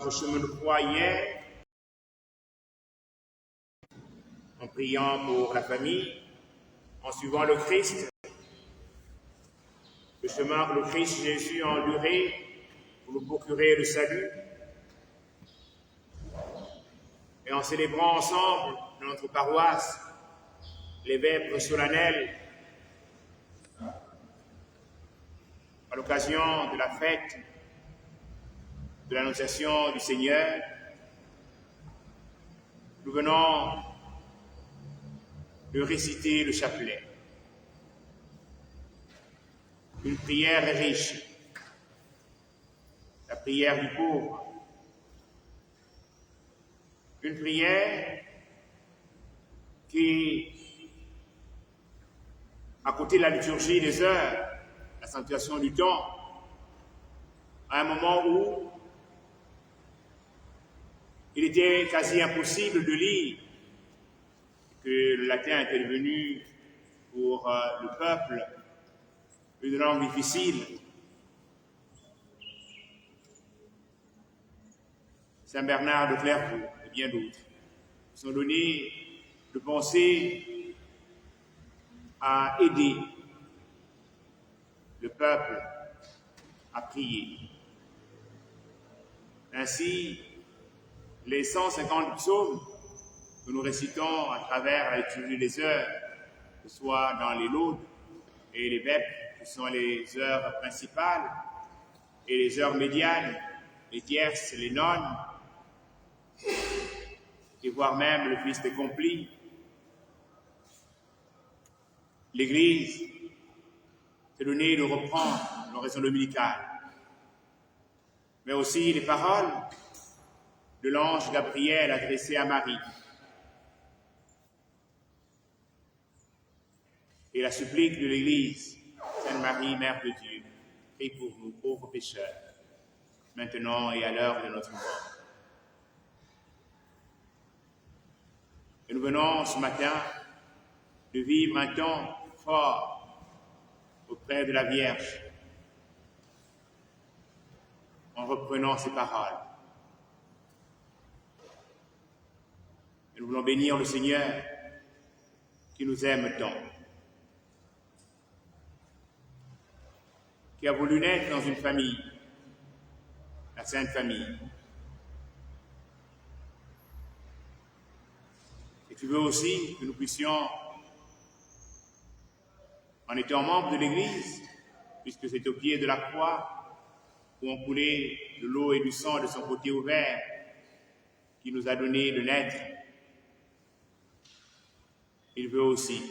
Au chemin de croix hier, en priant pour la famille, en suivant le Christ, le chemin que le Christ Jésus a enduré pour nous procurer le salut, et en célébrant ensemble dans notre paroisse les vêpres solennelles à l'occasion de la fête de l'Annonciation du Seigneur, nous venons de réciter le chapelet. Une prière riche, la prière du pauvre. Une prière qui, à côté de la liturgie des heures, la sanctuation du temps, à un moment où il était quasi impossible de lire, que le latin était devenu pour le peuple une langue difficile. Saint Bernard de Clairvaux et bien d'autres sont donnés de penser à aider le peuple à prier. Ainsi, les 150 psaumes que nous récitons à travers la liturgie des heures, que ce soit dans les laudes et les vêpres, qui sont les heures principales, et les heures médianes, les tierces, les nonnes, et voire même le Christ accompli. L'Église s'est donné de reprendre l'oraison dominicale, mais aussi les paroles de l'ange Gabriel adressées à Marie, et la supplique de l'Église, Sainte Marie, Mère de Dieu, prie pour nous pauvres pécheurs, maintenant et à l'heure de notre mort. Et nous venons ce matin de vivre un temps fort auprès de la Vierge, en reprenant ces paroles. Et nous voulons bénir le Seigneur qui nous aime tant, qui a voulu naître dans une famille, la Sainte Famille. Et tu veux aussi que nous puissions, en étant membres de l'Église, puisque c'est au pied de la croix où ont coulé de l'eau et du sang de son côté ouvert, qui nous a donné de naître, il veut aussi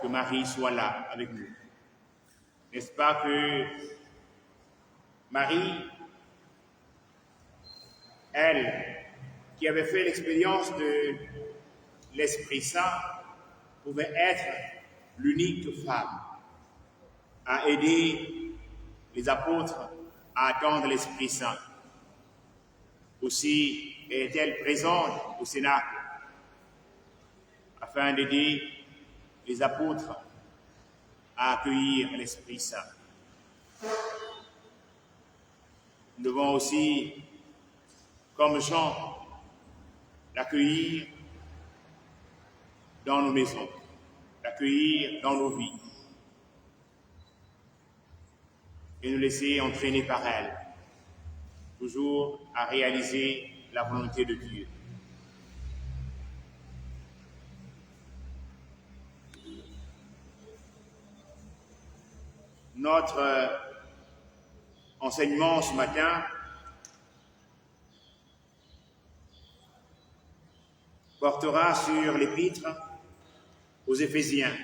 que Marie soit là avec nous. N'est-ce pas que Marie, elle, qui avait fait l'expérience de l'Esprit Saint, pouvait être l'unique femme à aider les apôtres à attendre l'Esprit Saint. Aussi est-elle présente au Cénacle afin d'aider les apôtres à accueillir l'Esprit Saint. Nous devons aussi, comme Jean, l'accueillir dans nos maisons, l'accueillir dans nos vies et nous laisser entraîner par elle, toujours à réaliser la volonté de Dieu. Notre enseignement ce matin portera sur l'épître aux Éphésiens,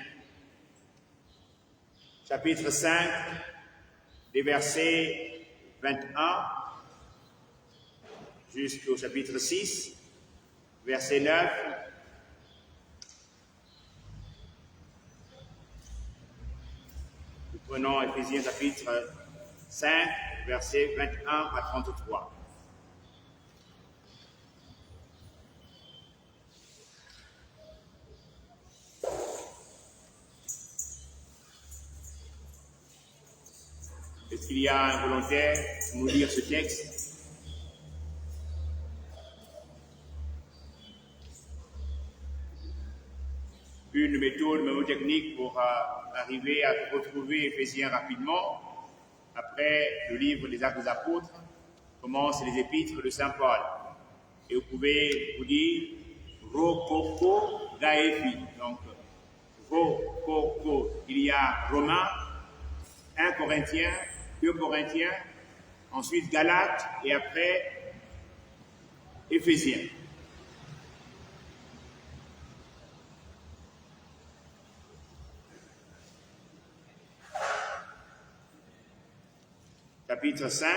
chapitre 5, des versets 21 jusqu'au chapitre 6, verset 9, nous prenons Éphésiens chapitre 5, versets 21 à 33. Est-ce qu'il y a un volontaire pour nous lire ce texte? une méthode mémotechnique pour arriver à retrouver Éphésiens rapidement. Après le livre des Actes des Apôtres, commencent les épîtres de Saint Paul. Et vous pouvez vous dire Rokoko Gaéfi. Donc, Rokoko, il y a Romains, 1 Corinthiens, 2 Corinthiens, ensuite Galates et après Éphésiens. Chapitre 5,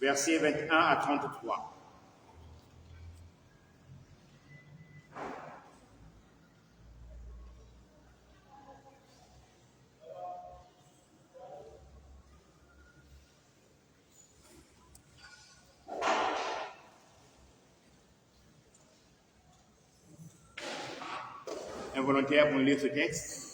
versets 21 à 33. Un volontaire pour lire ce texte.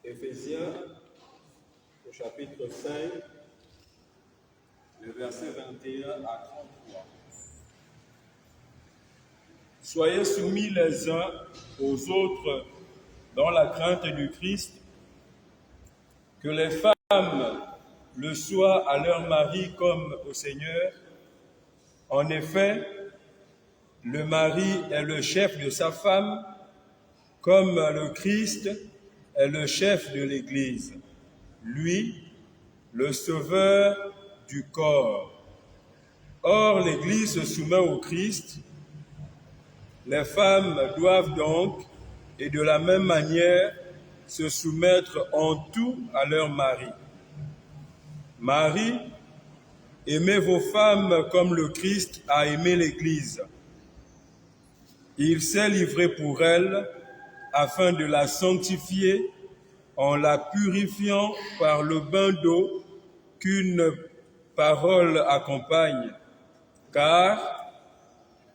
Éphésiens, au chapitre 5, le verset 21 à 33. Soyez soumis les uns aux autres dans la crainte du Christ, que les femmes le soient à leur mari comme au Seigneur. En effet, le mari est le chef de sa femme, comme le Christ est le chef de l'Église, lui, le sauveur du corps. Or, l'Église se soumet au Christ. Les femmes doivent donc, et de la même manière, se soumettre en tout à leur mari. Marie, aimez vos femmes comme le Christ a aimé l'Église. Il s'est livré pour elle afin de la sanctifier en la purifiant par le bain d'eau qu'une parole accompagne, car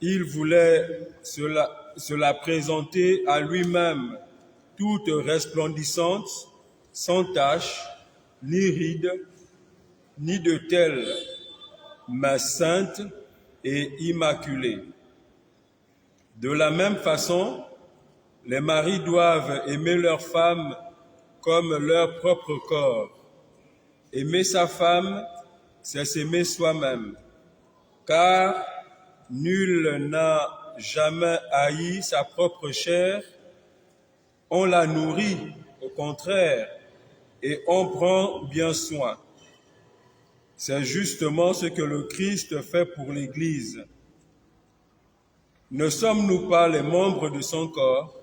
il voulait se la présenter à lui-même toute resplendissante, sans tache, ni ride, ni de telle, mais sainte et immaculée. De la même façon, les maris doivent aimer leurs femmes comme leur propre corps. Aimer sa femme, c'est s'aimer soi-même, car nul n'a jamais haï sa propre chair. On la nourrit, au contraire, et on prend bien soin. C'est justement ce que le Christ fait pour l'Église. Ne sommes-nous pas les membres de son corps?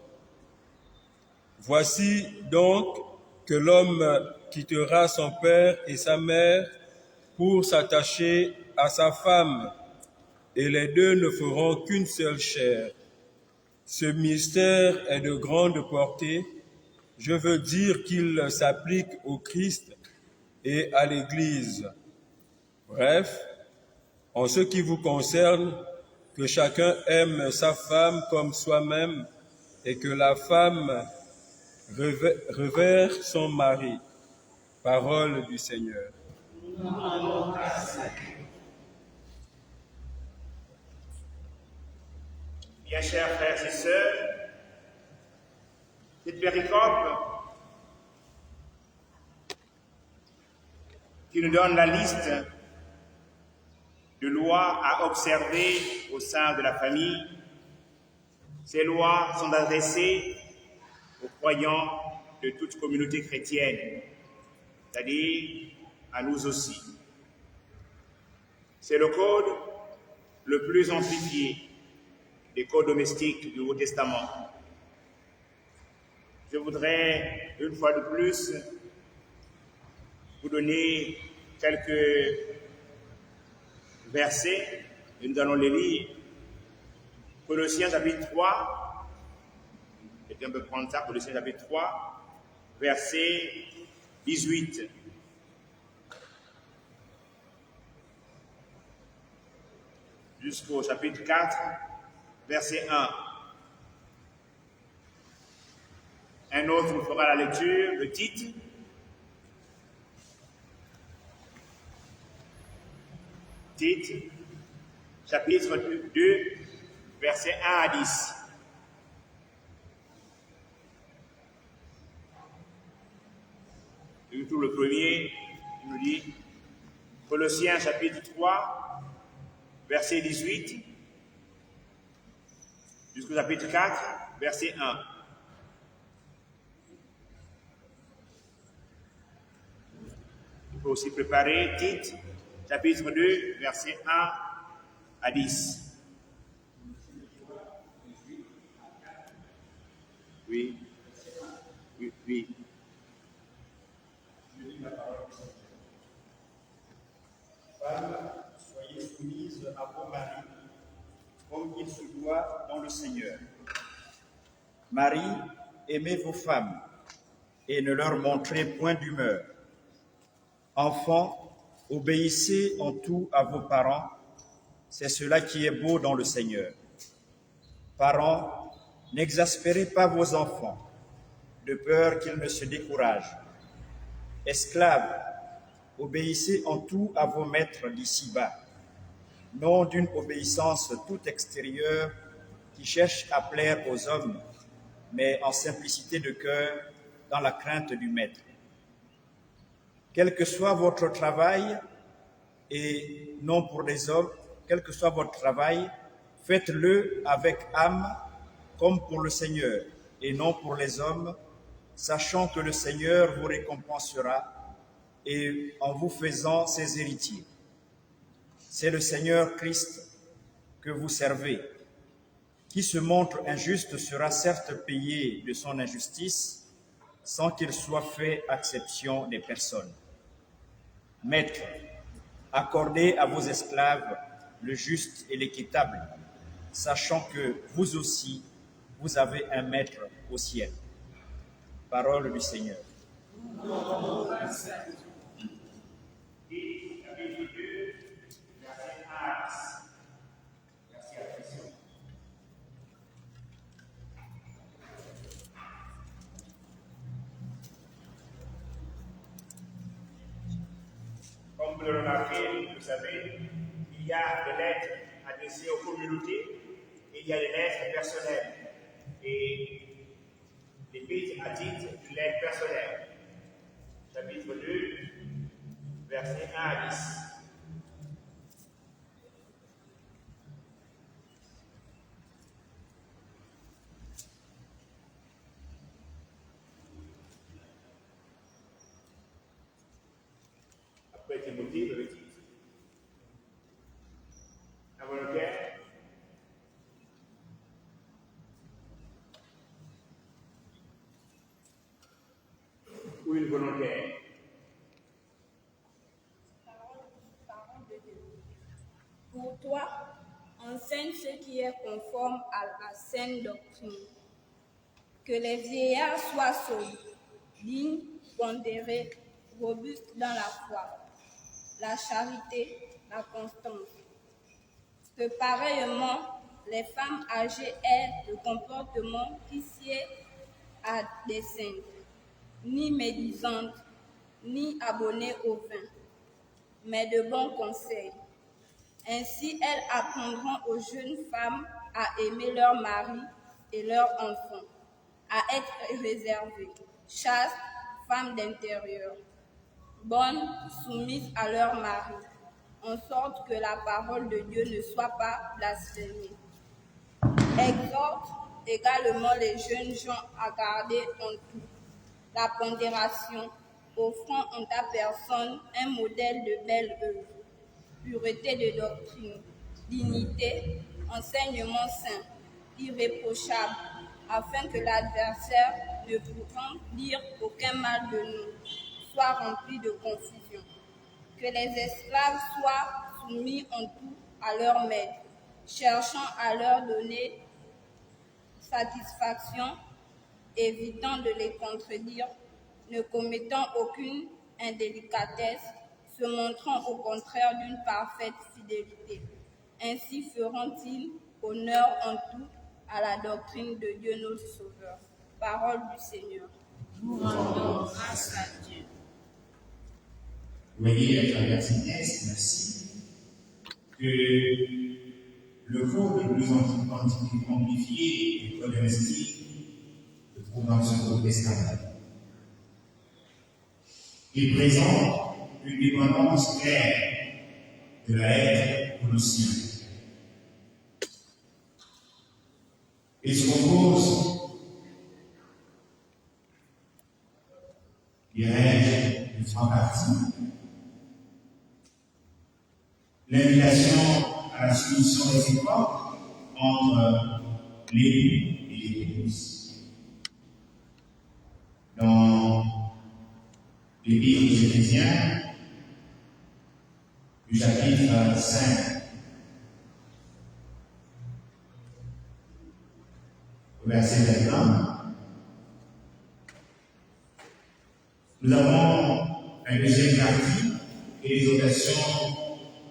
Voici donc que l'homme quittera son père et sa mère pour s'attacher à sa femme, et les deux ne feront qu'une seule chair. Ce mystère est de grande portée. Je veux dire qu'il s'applique au Christ et à l'Église. Bref, en ce qui vous concerne, que chacun aime sa femme comme soi-même et que la femme revers son mari. Parole du Seigneur. Bien chers frères et sœurs, cette péricope qui nous donne la liste de lois à observer au sein de la famille, ces lois sont adressées aux croyants de toute communauté chrétienne, c'est-à-dire à nous aussi. C'est le code le plus amplifié des codes domestiques du Nouveau Testament. Je voudrais, une fois de plus, vous donner quelques versets, et nous allons les lire. Colossiens chapitre 3, quelqu'un peut prendre ça, Colossiens chapitre 3, verset 18. Jusqu'au chapitre 4, verset 1. Un autre nous fera la lecture, le titre. Tite, chapitre 2, versets 1 à 10. Du tout, le premier, il nous dit, Colossiens chapitre 3, verset 18, jusqu'au chapitre 4, verset 1. Il faut aussi préparer Tite, chapitre 2, verset 1 à 10. Oui. Oui, oui. Femmes, soyez soumises à vos maris, comme il se doit dans le Seigneur. Maris, aimez vos femmes et ne leur montrez point d'humeur. Enfants, obéissez en tout à vos parents, c'est cela qui est beau dans le Seigneur. Parents, n'exaspérez pas vos enfants, de peur qu'ils ne se découragent. Esclaves, obéissez en tout à vos maîtres d'ici-bas, non d'une obéissance toute extérieure qui cherche à plaire aux hommes, mais en simplicité de cœur, dans la crainte du Maître. Quel que soit votre travail, et non pour les hommes, quel que soit votre travail, faites-le avec âme, comme pour le Seigneur, et non pour les hommes, sachant que le Seigneur vous récompensera, et en vous faisant ses héritiers. C'est le Seigneur Christ que vous servez. Qui se montre injuste sera certes payé de son injustice, sans qu'il soit fait acception des personnes. Maîtres, accordez à vos esclaves le juste et l'équitable, sachant que vous aussi, vous avez un maître au ciel. Parole du Seigneur. Comme vous le remarquez, vous savez, il y a des lettres adressées aux communautés et il y a des lettres personnelles. Et l'épître à Tite, une lettre personnelle. Chapitre 2, versets 1 à 10. Après Timothée, le titre. Un volontaire. Ou une volontaire. Parole de Dieu. Pour toi, enseigne ce qui est conforme à la saine doctrine. Que les vieillards soient sobres, dignes, pondérés, robustes dans la foi, la charité, la constance. Que pareillement, les femmes âgées aient le comportement qui sied à des saintes, ni médisantes, ni abonnées au vin, mais de bons conseils. Ainsi, elles apprendront aux jeunes femmes à aimer leur mari et leurs enfants, à être réservées, chastes, femmes d'intérieur, bonnes, soumises à leur mari, en sorte que la parole de Dieu ne soit pas blasphémée. Exhorte également les jeunes gens à garder en tout la pondération, offrant en ta personne un modèle de belle œuvre, pureté de doctrine, dignité, enseignement saint, irréprochable, afin que l'adversaire, ne pouvant dire aucun mal de nous, soit rempli de confusion. Que les esclaves soient soumis en tout à leur maître, cherchant à leur donner satisfaction, évitant de les contredire, ne commettant aucune indélicatesse, se montrant au contraire d'une parfaite fidélité. Ainsi feront-ils honneur en tout à la doctrine de Dieu notre Sauveur. Parole du Seigneur. Nous rendons grâce à Dieu. Voyez à travers ces textes, merci. que le code le plus amplifié du code domestique se trouve dans le Second Testament. Il présente une dépendance claire de l'être pour le sien. Il se compose, dirais-je, de trois parties. L'invitation à la soumission réciproque entre l'époux et l'épouse. Dans l'Épître aux Éphésiens, du chapitre 5, au verset 21, nous avons un deuxième partie et les occasions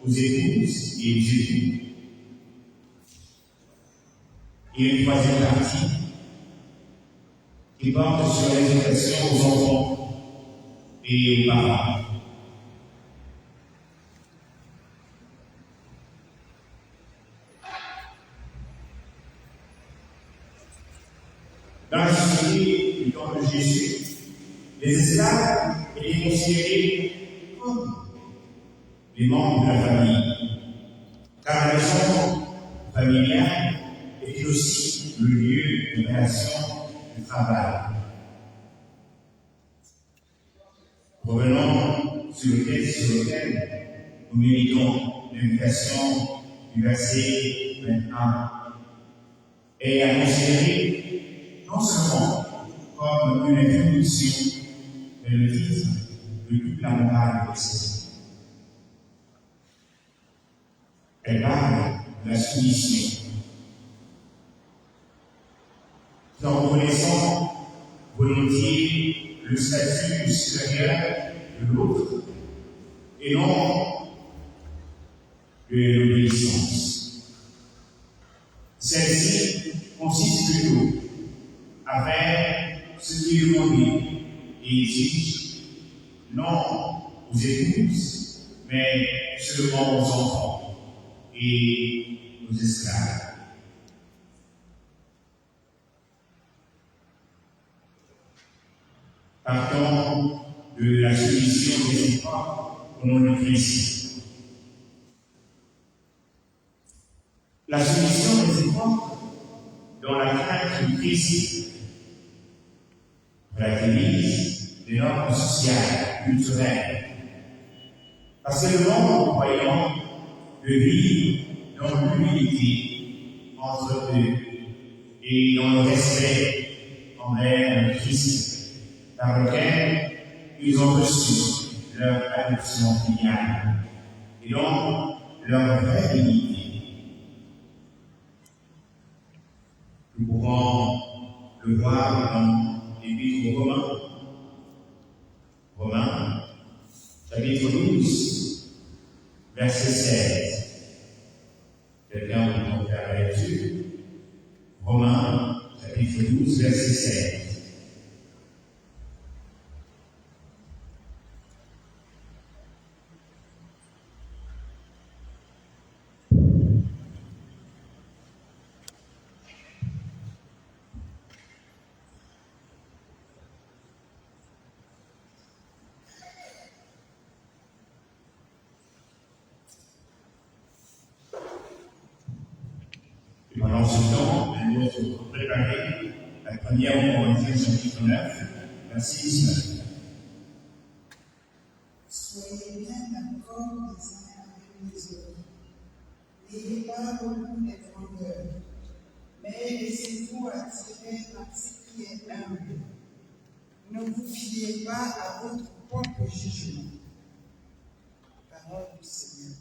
aux épouses et aux époux. Et une troisième partie qui porte sur les occasions aux enfants et aux parents. Dans la société du temps de Jésus, les esclaves étaient considérés comme les membres de la famille, car la maison familiale était aussi le lieu de création du travail. Revenons sur le texte sur lequel nous méditons l'invitation du verset 21 et à considérer non seulement comme une introduction, mais le titre de toute la morale de l'Esprit. Elle parle de la soumission. Tout en reconnaissant volontiers le statut supérieur de l'autre et non de l'obéissance. Celle-ci consiste plutôt à faire ce qui est demandé et exige, non aux épouses, mais seulement aux enfants et aux esclaves. Partons de la soumission réciproque au nom de Christ. La soumission réciproque dans la crainte du Christ relativise les normes sociales, culturelles. Parce que le monde croyant de vivre dans l'humilité entre eux et dans le respect envers le Christ, par lequel ils ont reçu leur adoption filiale et donc leur vraie dignité. Nous pouvons le voir dans l'Épître aux Romains. Romains, chapitre 12, verset 16. Quelqu'un vous faire la lecture. Romains, chapitre 12, verset 16. Et pendant ce temps, nous avons préparé la première Corinthiens chapitre 9, verset 19. Soyez bien d'accord les uns avec les autres. N'ayez pas beaucoup de grandeur, mais laissez-vous attirer par ce qui est humble. Ne vous fiez pas à votre propre jugement. Parole du Seigneur.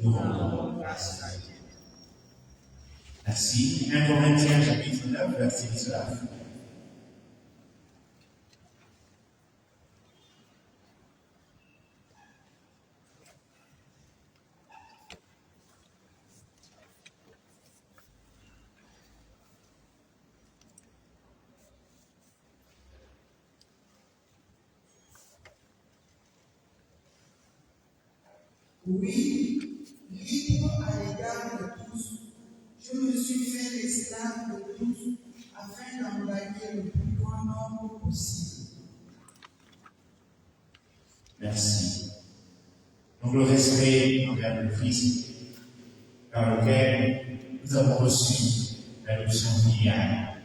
Nous rendons grâce à Dieu. Ainsi, 1 Corinthiens chapitre 9, verset 19. Oui, libre esclaves de tous afin d'envoyer le plus grand nombre possible. Merci. Donc le respect envers le Christ, par lequel nous avons reçu l'adoption filiale,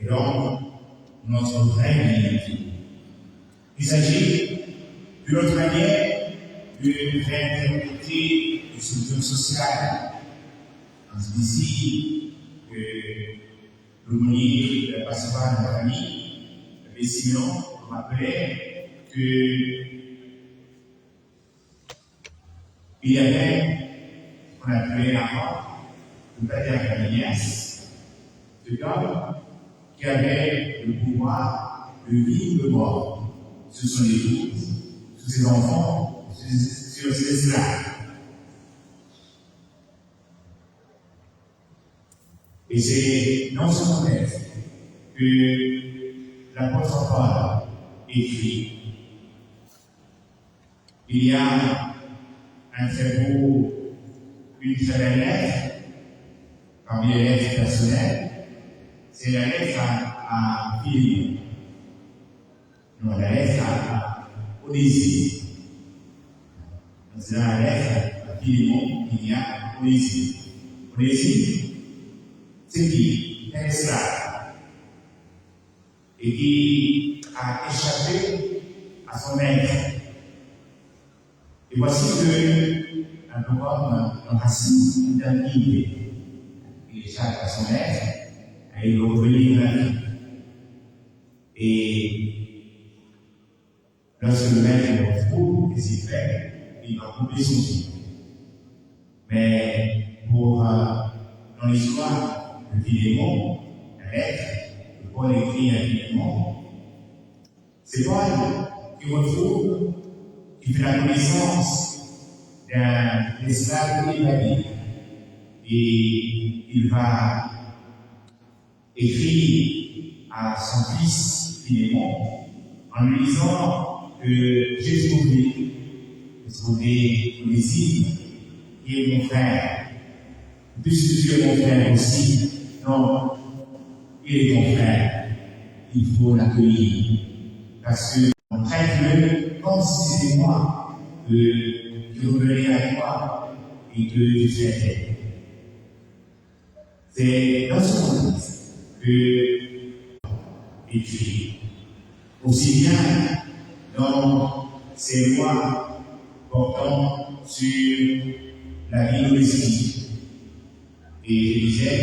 et donc notre vraie dignité. Il s'agit d'une autre manière de réinterpréter les structures sociales. On se dit ici que l'aumônier de la pastoral de la famille, mais sinon, on rappelait que il y avait ce qu'on appelait avant le pater familias, cet homme qui avait le pouvoir de vie ou de mort sur son épouse, sur ses enfants, sur ses esclaves. Et c'est dans ce contexte que l'apôtre Paul écrit. Il y a une très belle lettre, parmi les lettres personnelles, c'est la lettre à Philémon. Non, la lettre à Onésime. C'est dans la lettre à Philémon qu'il y a Onésime. Onésime, c'est qui? Un esclave. Et qui a échappé à son maître. Et voici qu'un peu comme un racine d'indignité, il échappe à son maître et il veut revenir à la vie. Et lorsque le maître le retrouve, qu'est-ce qu'il fait? Il va couper son pied. Mais dans l'histoire de Philémon, la lettre que Paul écrit à Philémon, c'est Paul qui retrouve, qui fait la connaissance d'un esclave évadé. Et il va écrire à son fils Philémon en lui disant que j'ai trouvé Onésime, qui est mon frère. Puisque tu es mon frère aussi, donc il est ton frère. Il faut l'accueillir. Parce que on traite-le comme si c'était moi qui revenais à toi et que je traitais. C'est dans ce contexte que écrit aussi bien dans ces lois portant sur la vie domestique. Et je disais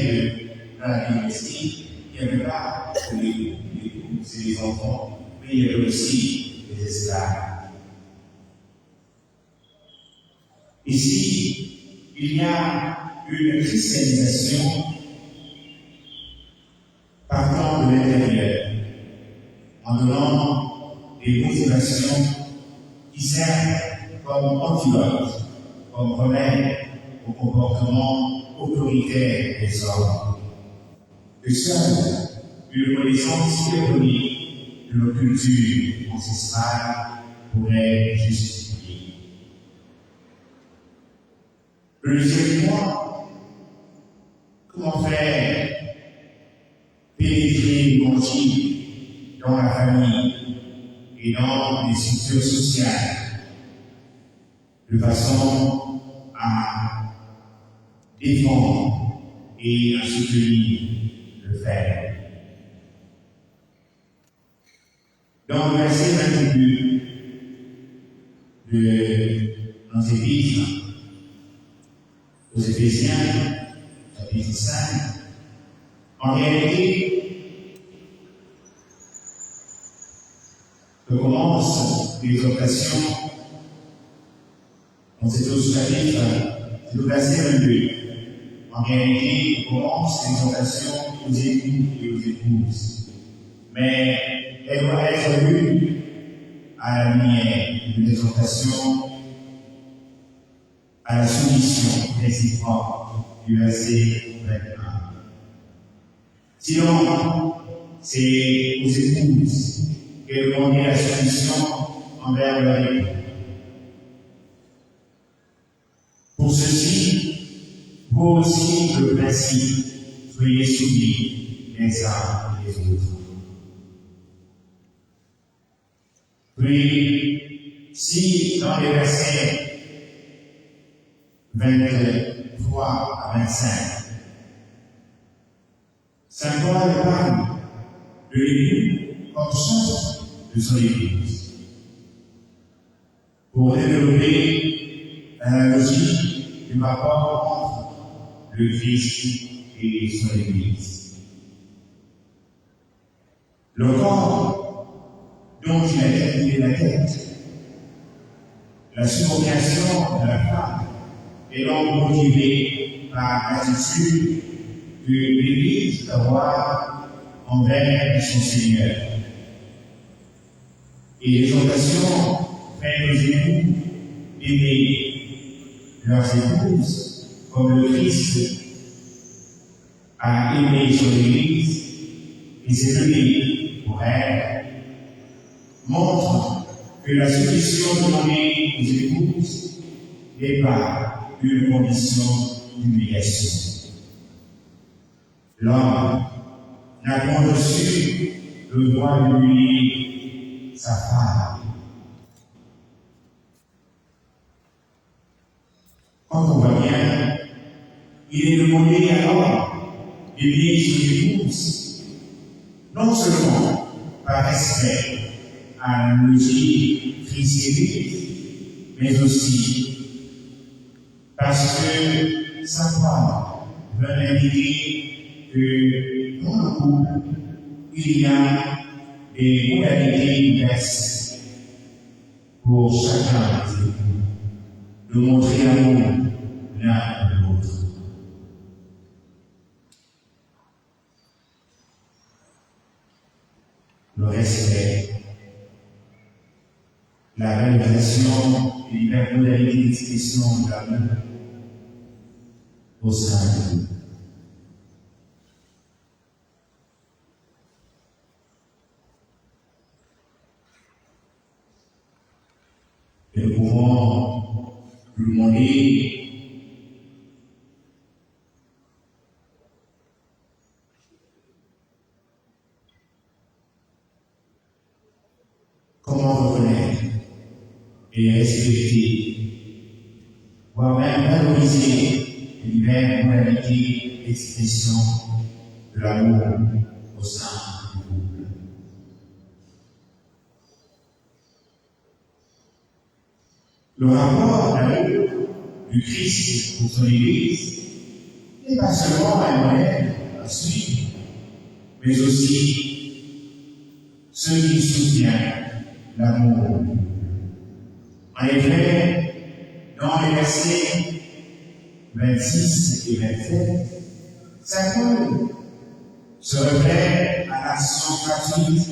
que dans la vie domestique, il n'y avait pas que les enfants, mais il y avait aussi les esclaves. Ici, il y a une christianisation partant de l'intérieur, en donnant des motivations qui servent comme antidote, comme remède au comportement autoritaire des hommes. Que seule une connaissance théorique de nos cultures ancestrales pourrait justifier. Le deuxième point, comment faire pénétrer l'évangile dans la famille et dans les structures sociales de façon à défendre et à soutenir le faire. Dans le verset 22 de notre épître aux Éphésiens, chapitre 5, en réalité, commence l'exhortation dans cet autre chapitre, c'est le verset 22. En réalité, commence l'exhortation aux époux et aux épouses. Mais elle doit être lue à la lumière d'une exhortation à la soumission réciproque du verset 21. Sinon, c'est aux épouses qu'elle demande la soumission envers leur époux. Pour ceci, vaut aussi le principe soyez soumis les uns les autres. Puis, si dans les versets 23 à 25, Saint Paul parle de l'Église comme source de son Église, pour développer l'analogie du rapport entre le Christ et son Église. Le corps dont il est la tête, la subordination de la femme est donc motivée par l'attitude que l'Église doit avoir envers son Seigneur. Et l'exhortation fait aux époux aimer leurs épouses comme le Christ a aimé son Église et s'est donné pour elle, montre que la soumission donnée aux épouses n'est pas une condition d'humiliation. L'homme n'a point reçu le droit d'humilier sa femme. Quand on voit bien, il est demandé à l'homme d'aimer son épouse, non seulement par respect à l'analogie christienne, mais aussi parce que sa femme veut indiquer que dans le couple, il y a des modalités diverses pour chacun des époux de montrer l'amour l'un de l'autre. Le respect, la réalisation et la modalité d'expression de l'amour au sein de nous. Et nous pouvons lui demander comment reconnaître et respecter, voire même valoriser les diverses modalités d'expression de l'amour au sein du couple. Le rapport d'amour du Christ pour son Église n'est pas seulement un modèle à suivre, mais aussi ce qui soutient l'amour. En effet, dans les versets 26 et 27, Saint Paul se réfère à l'action gratuite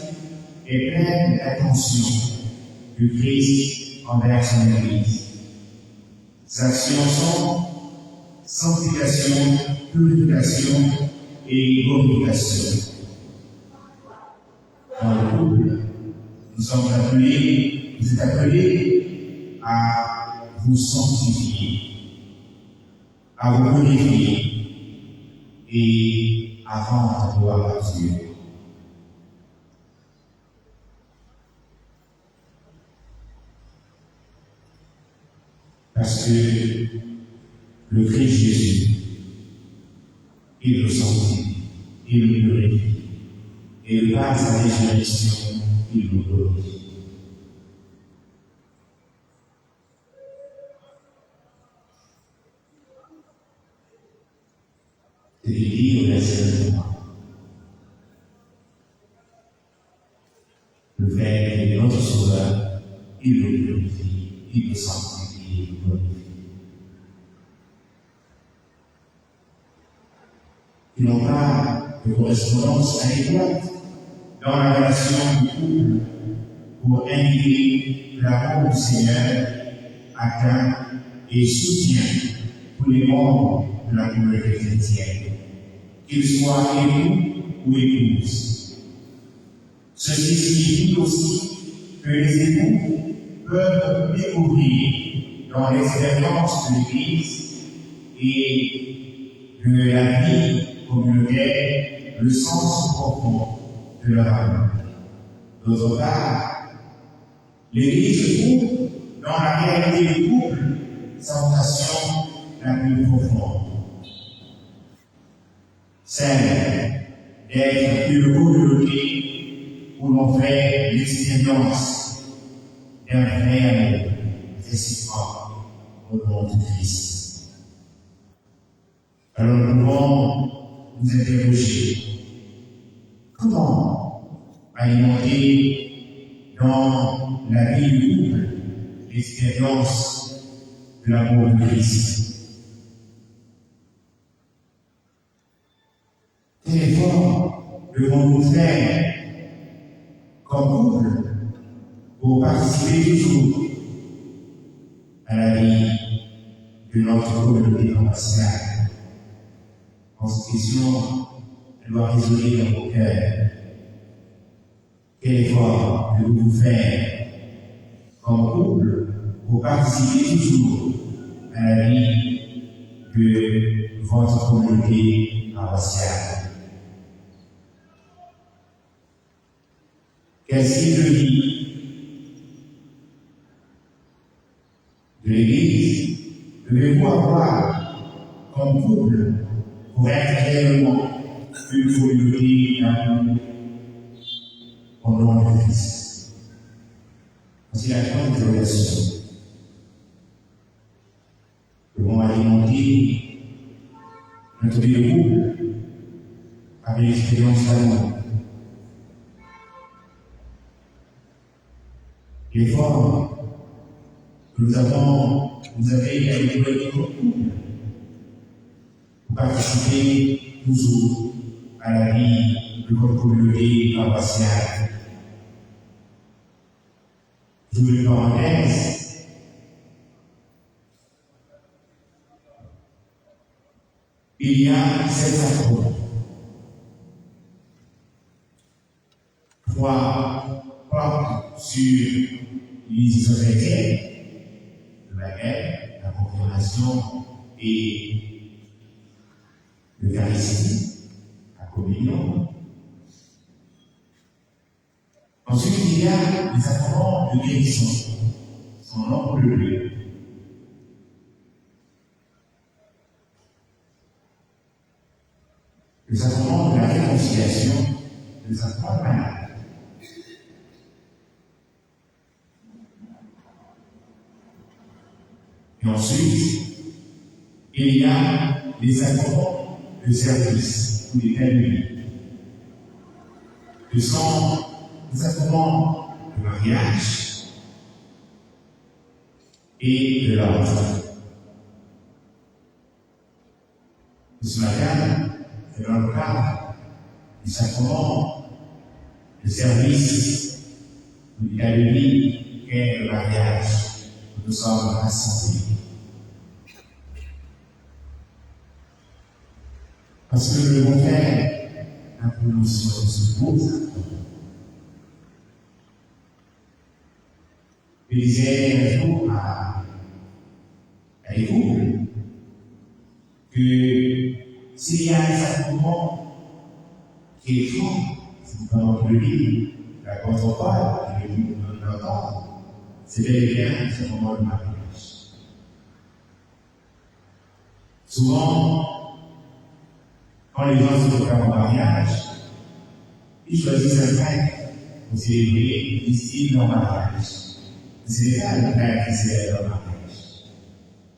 et pleine d'attention du Christ envers son Église. Ses actions sont sanctification, purification et glorification. Dans le couple, nous sommes appelés, vous êtes appelés à vous sanctifier, à vous glorifier et à rendre gloire à Dieu. Parce que le Christ Jésus, il nous sanctifie, il nous purifie, et par sa résurrection, il nous glorifie. C'est dit au verset 3. Le fait qu'il est notre sauveur, il nous purifie, il nous sanctifie, il nous glorifie. Ils n'ont pas de correspondance adéquate dans la relation du couple pour indiquer que l'amour du Seigneur atteint et soutient tous les membres de la communauté chrétienne, qu'ils soient époux ou épouses. Ceci signifie aussi que les époux peuvent découvrir dans l'expérience de l'Église et de la vie communiquaient le sens profond de leur amour. D'autre part, l'Église trouve dans la réalité du couple sa vocation la plus profonde. Celle d'être une communauté où l'on fait l'expérience d'un vrai amour réciproque au nom de Christ. Alors nous pouvons nous interroger comment alimenter dans la vie du couple l'expérience de l'amour de Christ. Quel effort devons-nous faire comme couple pour participer toujours à la vie de notre communauté commerciale? En cette question, elle doit résonner dans vos cœurs. Quel effort devons-nous faire comme couple pour participer toujours à la vie de votre communauté paroissiale? Quel style de vie de l'Église devez-vous avoir comme couple pour être réellement une communauté d'amour au nom de Christ? Voici la grande interrogation. Nous devons alimenter notre vie de couple avec l'expérience d'amour. L'effort que vous avez avec votre couple pour participer toujours à la vie de votre communauté paroissiale. J'ouvre une parenthèse. Il y a 7 sacrements. 3 portent sur l'initiation chrétienne, le baptême, la confirmation et l'Eucharistie, la communion. Ensuite, il y a les sacrements de guérison, son nombre de lieux. Le sacrement de la réconciliation, le sacrement de malade. Et ensuite, il y a les sacrements de service ou des canuts. Ce sont les sacrements de mariage et de l'ordre. Ce matin, c'est dans le cadre du sacrement de service ou des canuts qu'est le mariage. Nous sommes rassemblés. Parce que nous devons faire la promotion de ce beau sacrement. Je disais un jour à des couples que s'il y a un sacrement qui est fort, c'est dans le livre, la contrepart, le livre de l'entendre, c'est bel et bien ce moment de mariage. Souvent, quand les gens se préparent au mariage, ils choisissent un prêtre pour célébrer ici leur mariage. Ce n'est pas le prêtre qui célèbre leur mariage.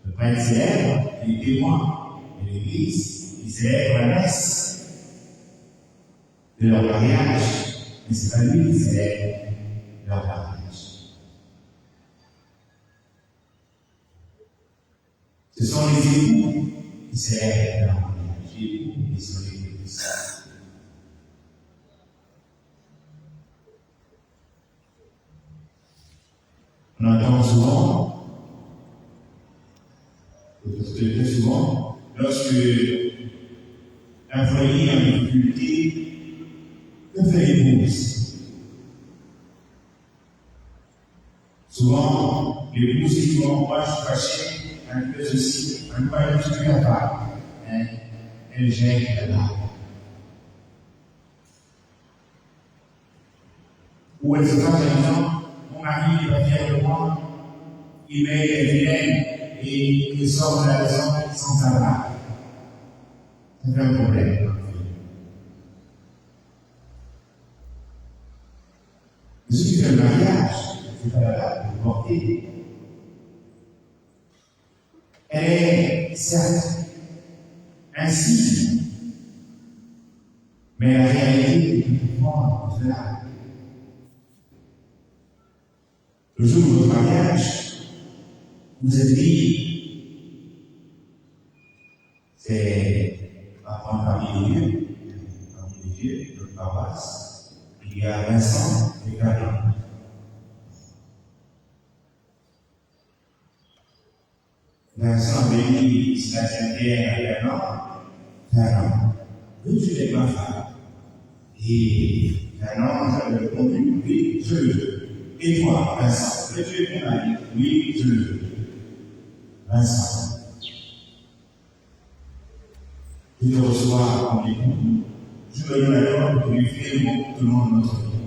Le prêtre célèbre les témoins de l'Église, il célèbre la messe de leur mariage, mais ce n'est pas lui qui célèbre leur mariage. Ce sont les époux qui célèbrent leur mariage. Les époux qui sont les époux. On entend souvent, très souvent, lorsque un foyer en difficulté, que fait l'épouse? Souvent, l'épouse qui vont pas se fâcher, un peu ceci, un peu un petit peu à part. Elle gère la larme. Ou elle se fâche en disant, mon mari n'est pas fier de moi, il met les vilaines et il sort de la maison sans savoir. Ça fait un problème. Mais ce qui fait le mariage, c'est pas la portée. Elle est certes ainsi, mais la réalité est plus profonde que cela. Le jour de votre mariage, vous êtes libre. C'est apprendre parmi les dieux, notre paroisse. Il y a Vincent et Caroline. Vincent bénit la Sainte-Terre à Canon. Oui, je l'ai ma femme. Et Canon, j'avais répondu, oui, je le veux. Et toi, Vincent, le Dieu est mon mari, oui, je le veux. Vincent, je le reçois en écoute. Je me donne alors pour lui faire tout le monde notre vie.